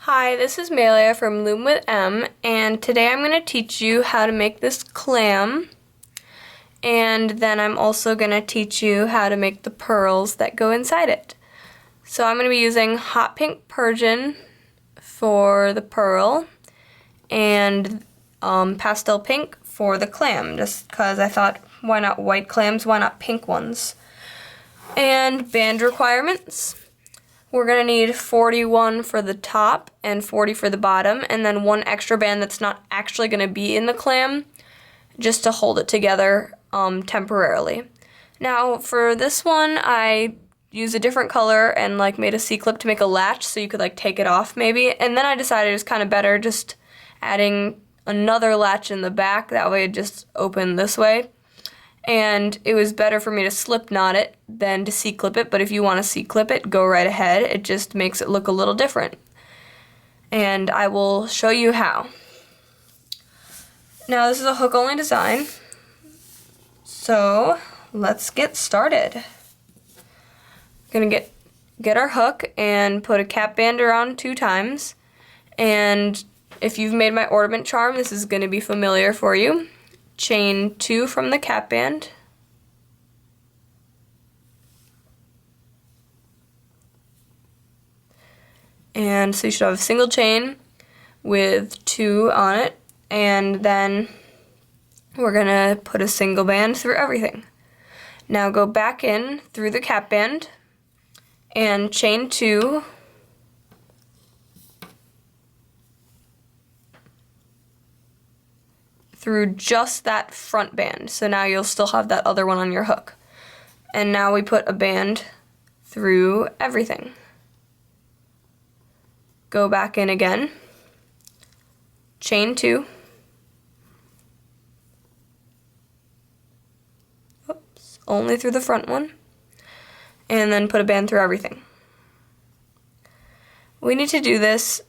Hi, this is Melia from Loom with M, and today I'm going to teach you how to make this clam, and then I'm also going to teach you how to make the pearls that go inside it. So I'm going to be using hot pink Persian for the pearl, and pastel pink for the clam, just because I thought, why not white clams, why not pink ones? And band requirements. We're going to need 41 for the top and 40 for the bottom, and then one extra band that's not actually going to be in the clam, just to hold it together temporarily. Now for this one, I used a different color and made a C-clip to make a latch so you could take it off maybe, and then I decided it was kind of better just adding another latch in the back, that way it just opened this way. And it was better for me to slip knot it than to C-clip it, but if you want to C-clip it, go right ahead. It just makes it look a little different. And I will show you how. Now this is a hook-only design, so let's get started. Gonna get our hook and put a cap band around 2 times. And if you've made my ornament charm, this is gonna be familiar for you. Chain 2 from the cap band, and so you should have a single chain with 2 on it, and then we're gonna put a single band through everything. Now go back in through the cap band and chain 2 through just that front band. So now you'll still have that other one on your hook. And now we put a band through everything. Go back in again, chain 2, oops, only through the front one, and then put a band through everything. We need to do this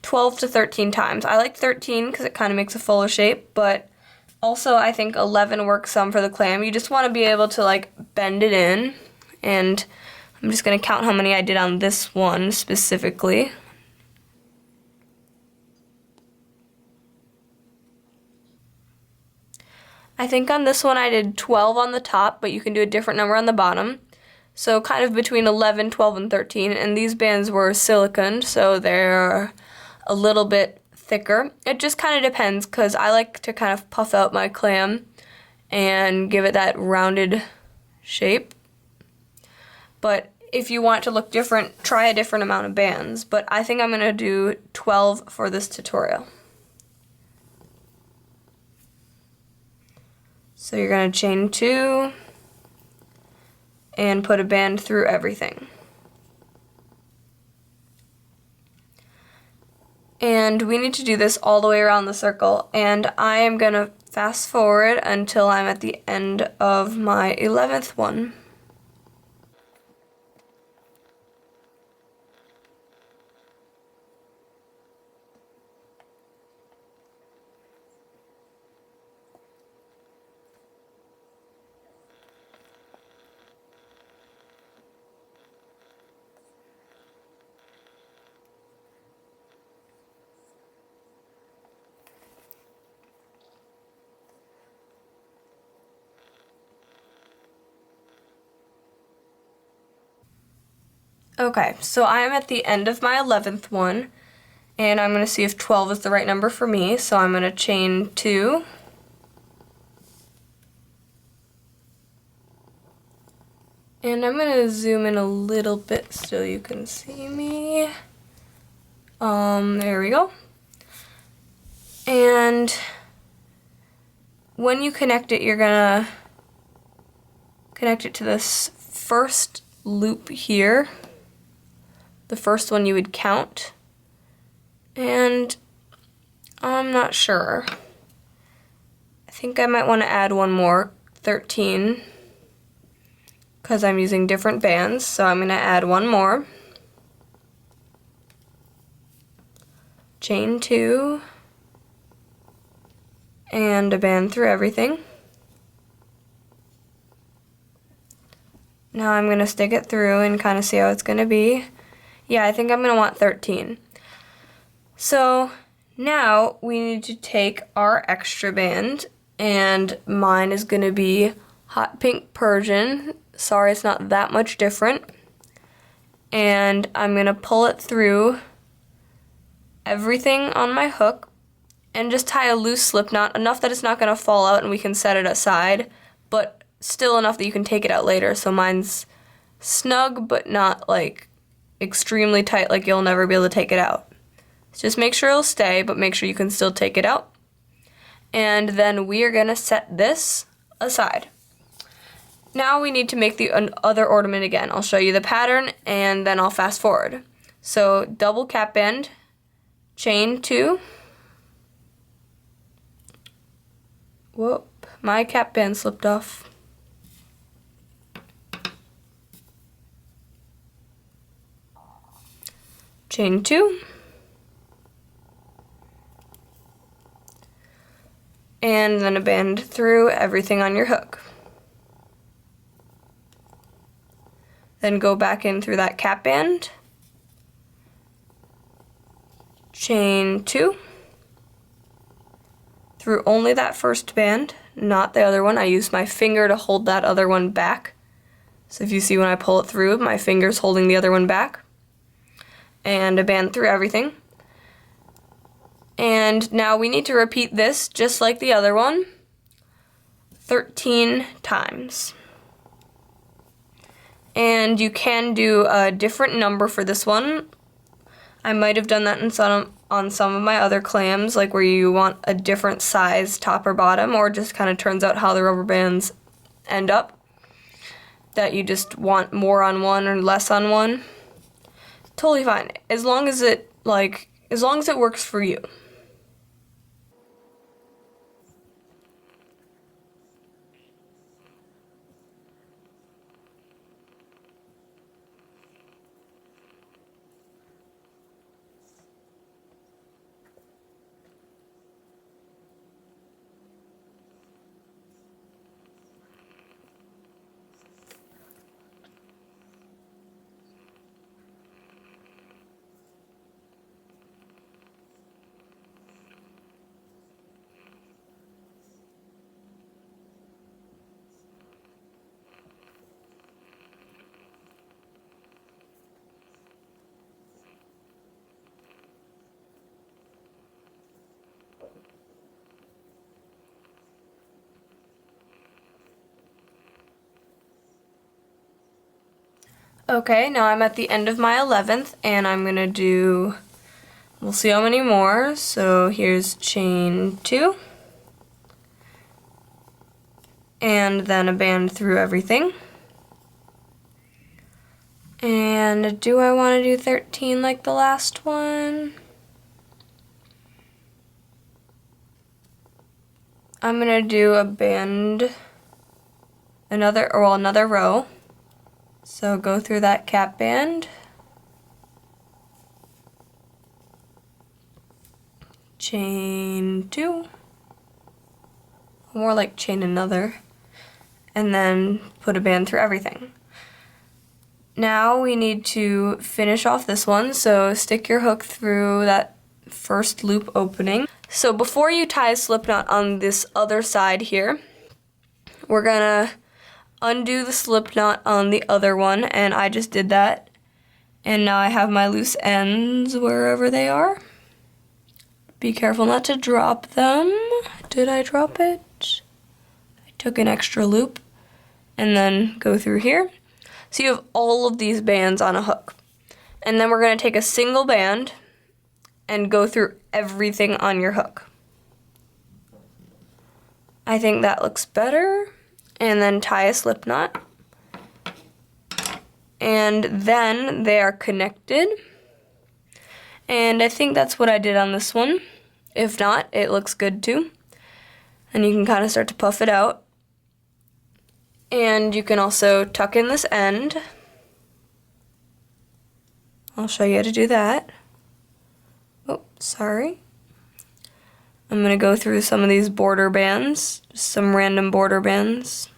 12 to 13 times. I like 13 because it kind of makes a fuller shape, but also I think 11 works some for the clam. You just want to be able to bend it in, and I'm just going to count how many I did on this one specifically. I think on this one I did 12 on the top, but you can do a different number on the bottom. So kind of between 11, 12, and 13, and these bands were siliconed, so they're a little bit thicker. It just kind of depends, because I like to kind of puff out my clam and give it that rounded shape. But if you want it to look different, try a different amount of bands. But I think I'm going to do 12 for this tutorial. So you're going to chain 2 and put a band through everything. And we need to do this all the way around the circle, and I am going to fast forward until I'm at the end of my 11th one. Okay, so I am at the end of my 11th one, and I'm going to see if 12 is the right number for me, so I'm going to chain 2, and I'm going to zoom in a little bit so you can see me. There we go. And when you connect it, you're going to connect it to this first loop here. The first one you would count, and I'm not sure. I think I might want to add one more, 13, because I'm using different bands, so I'm going to add one more. Chain 2, and a band through everything. Now I'm going to stick it through and kind of see how it's going to be. Yeah, I think I'm going to want 13. So now we need to take our extra band, and mine is going to be hot pink Persian. Sorry, it's not that much different. And I'm going to pull it through everything on my hook and just tie a loose slip knot, enough that it's not going to fall out and we can set it aside, but still enough that you can take it out later. So mine's snug but not like extremely tight, like you'll never be able to take it out. Just make sure it'll stay, but make sure you can still take it out. And then we are going to set this aside. Now we need to make the other ornament again. I'll show you the pattern and then I'll fast forward. So double cap band, chain 2. Whoop, my cap band slipped off. Chain 2. And then a band through everything on your hook. Then go back in through that cap band, chain 2, through only that first band, not the other one. I use my finger to hold that other one back. So if you see when I pull it through, my finger's holding the other one back. And a band through everything. And now we need to repeat this just like the other one, 13 times. And you can do a different number for this one. I might have done that on some of my other clams, like where you want a different size top or bottom, or just kind of turns out how the rubber bands end up, that you just want more on one or less on one. Totally fine, as long as it works for you. Okay, now I'm at the end of my 11th, and I'm gonna do, we'll see how many more. So here's chain 2, and then a band through everything. And do I want to do 13 like the last one? I'm gonna do a band, another row. So go through that cap band, chain 2, more like chain another, and then put a band through everything. Now we need to finish off this one, so stick your hook through that first loop opening. So before you tie a slip knot on this other side here, we're gonna undo the slip knot on the other one, and I just did that. And now I have my loose ends wherever they are. Be careful not to drop them. Did I drop it? I took an extra loop and then go through here. So you have all of these bands on a hook. And then we're going to take a single band and go through everything on your hook. I think that looks better. And then tie a slip knot. And then they are connected. And I think that's what I did on this one. If not, it looks good too. And you can kind of start to puff it out. And you can also tuck in this end. I'll show you how to do that. Oh, sorry. I'm going to go through some of these border bands, just some random border bands,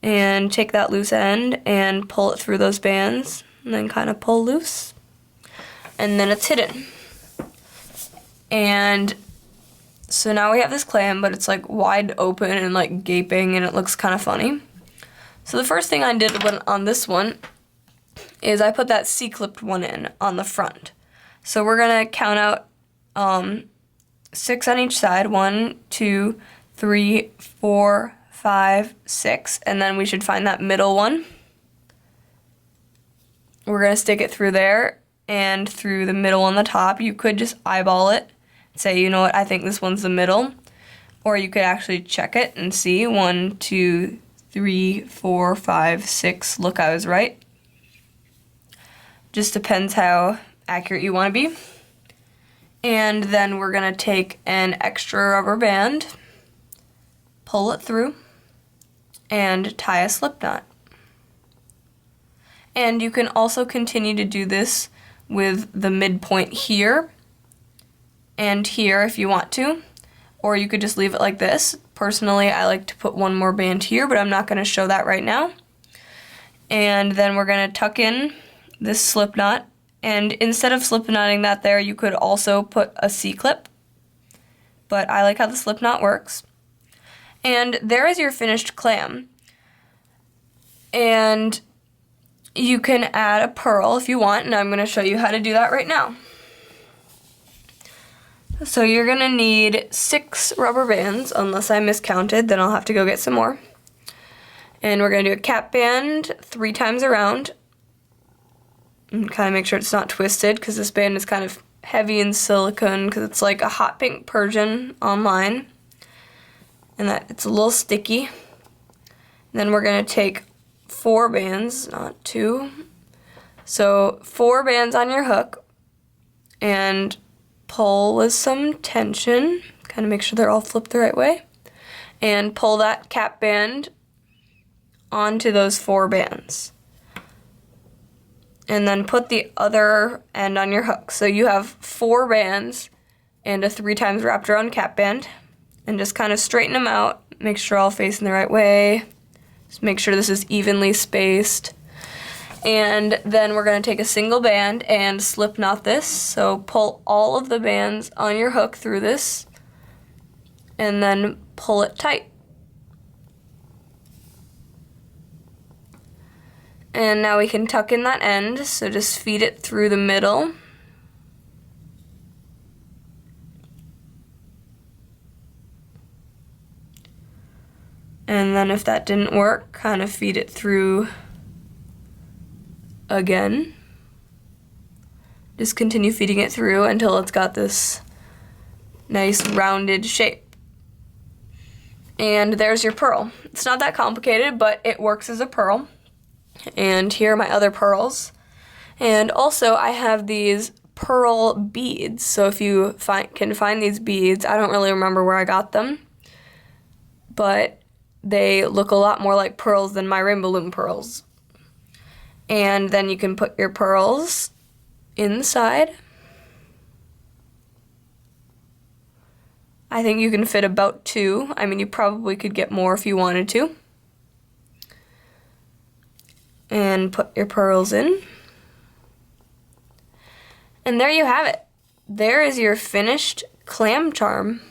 and take that loose end and pull it through those bands, and then kind of pull loose, and then it's hidden. And so now we have this clam, but it's like wide open and like gaping, and it looks kind of funny. So the first thing I did on this one is I put that C-clipped one in on the front. So we're gonna count out 6 on each side. 1, 2, 3, 4, 5, 6, and then we should find that middle one. We're gonna stick it through there and through the middle on the top. You could just eyeball it, say, you know what, I think this one's the middle, or you could actually check it and see 1, 2, 3, 4, 5, 6. Look, I was right. Just depends how accurate you want to be. And then we're gonna take an extra rubber band, pull it through, and tie a slip knot. And you can also continue to do this with the midpoint here and here if you want to, or you could just leave it like this. Personally, I like to put one more band here, but I'm not going to show that right now. And then we're going to tuck in this slip knot, and instead of slip knotting that there, you could also put a C-clip, but I like how the slip knot works. And there is your finished clam. And you can add a pearl if you want, and I'm going to show you how to do that right now. So you're going to need 6 rubber bands, unless I miscounted, then I'll have to go get some more. And we're going to do a cap band 3 times around, and kind of make sure it's not twisted, because this band is kind of heavy in silicone, because it's like a hot pink Persian online, and that it's a little sticky. And then we're going to take 4 bands, not 2. So 4 bands on your hook, and pull with some tension, kind of make sure they're all flipped the right way, and pull that cap band onto those 4 bands. And then put the other end on your hook. So you have 4 bands and a 3 times wrapped around cap band, and just kind of straighten them out, make sure all facing the right way. Just make sure this is evenly spaced. And then we're going to take a single band and slip knot this. So pull all of the bands on your hook through this, and then pull it tight. And now we can tuck in that end, so just feed it through the middle. And then if that didn't work, kind of feed it through again. Just continue feeding it through until it's got this nice rounded shape. And there's your pearl. It's not that complicated, but it works as a pearl. And here are my other pearls. And also I have these pearl beads. So if you can find these beads, I don't really remember where I got them, but they look a lot more like pearls than my Rainbow Loom pearls. And then you can put your pearls inside. I think you can fit about 2. I mean, you probably could get more if you wanted to. And put your pearls in. And there you have it. There is your finished clam charm.